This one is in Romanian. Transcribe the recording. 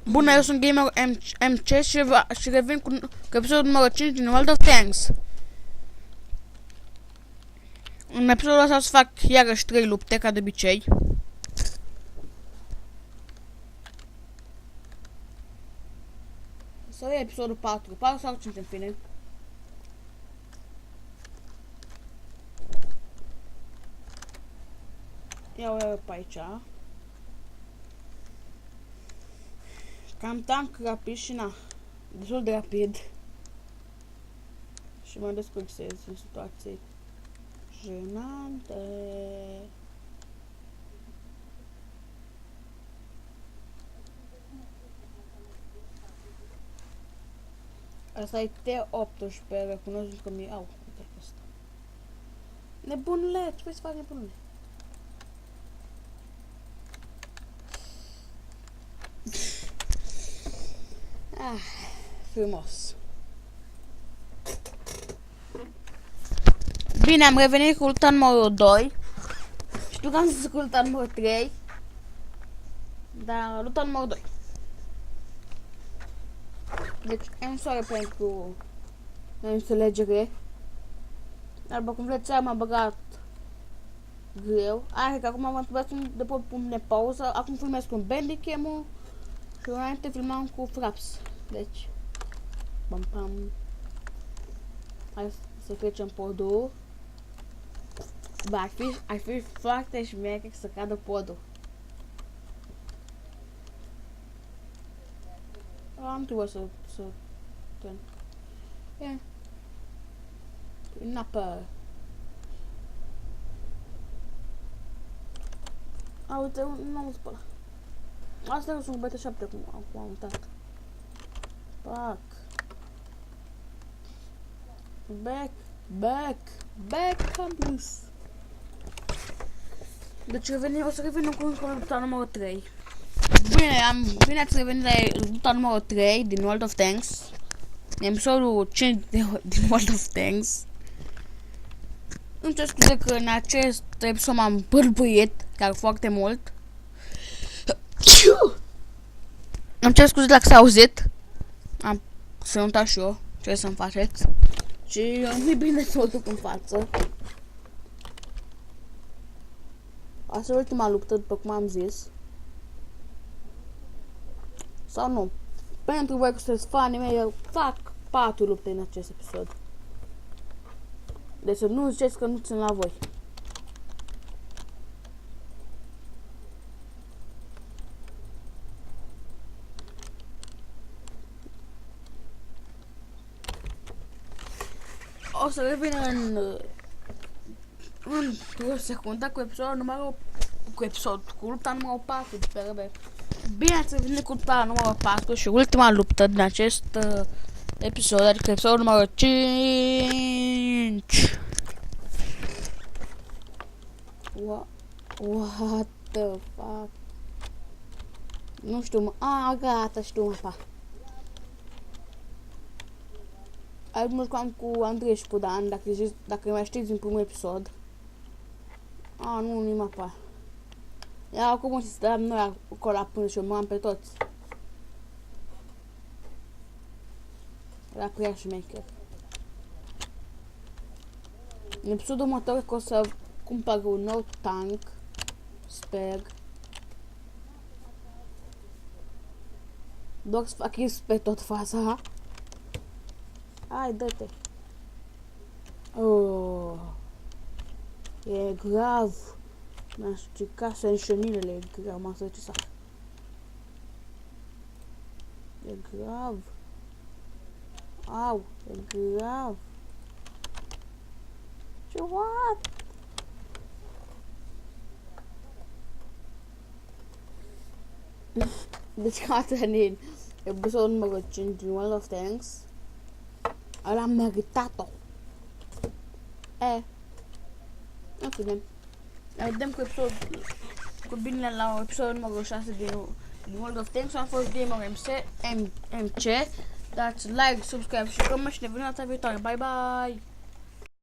Bună, eu sunt Gamer MC și revin cu episodul numărul 5 din World of Tanks. În episodul ăsta o să fac iarăși 3 lupte, ca de obicei. Sau e episodul 4 sau 5 în fine. Iau pe aici. Cam tank rapid și na, destul de rapid. Și mă descurxez în situații jenante. Asta e T18, recunosc că mi-au. Uite asta. Nebunule, ce vrei să faci, nebunule? Frumos. Bine, am revenit cu lupta numărul 2. Știu că am zis cu lupta numărul 3. Dar lupta numărul 2. Deci, am soare pentru înțelegere. Dar după cum vreți, m-am băgat greu. Că acum am întrebat de pe pune pauză. Acum filmez cu un Bandicam-ul. Și înainte filmam cu Fraps. Deci, pam pam. Hai să trecem podul. Bă, ar fi foarte șmecher să cadă podul. Nu trebuie să e în apă. Uite, nu am spălat. Asta nu sunt beta 7 acum am uitat. Pac. Back campus. Deci o să revenim cu lupta numărul 3. Bine ați revenit la lupta numărul 3 din World of Tanks. Episodul 5 din World of Tanks. Îmi cer scuze că în acest episod m-am bâlbâit chiar foarte mult. Îmi cer scuze dacă s-a auzit. Am sănătat și eu ce să-mi faceți. Și nu-i bine să o duc în față. Asta e ultima luptă, după cum am zis. Sau nu. Pentru voi că sunteți fanii mei, eu fac 4 lupte în acest episod. Deci să nu ziceți că nu țin la voi. O să revin în o secundă cu episodul numărul cu lupta numărul 4 de pe. Bine ați revenit cu lupta numărul 4 și ultima luptă din acest episod, adică episodul numărul 5. What the fuck? Nu știu, gata, știu mapa. Mă jucam cu Andrei și Pudan, dacă mai știți din primul episod. Nu mapa. Ia acum să stăm noi acolo până și mă am pe toți. Era prea șmecher. În episodul următor că o să cumpăr un nou tank. Sper. Doar să fac pe tot faza. Hai, dă-te. E grav. Mi-a stricat senșenilele, e grav, m-a săcisat. E grav. Au, e grav. Ce what? Deci gata din episodul numărul 5 din World of Tanks. Ăla am meritat-o. În fine. Ne vedem cu bine la episodul numărul 6 din World of Tanks. Am fost Gamer MC. Dați like, subscribe și comment și ne vedem data viitoare. Bye bye!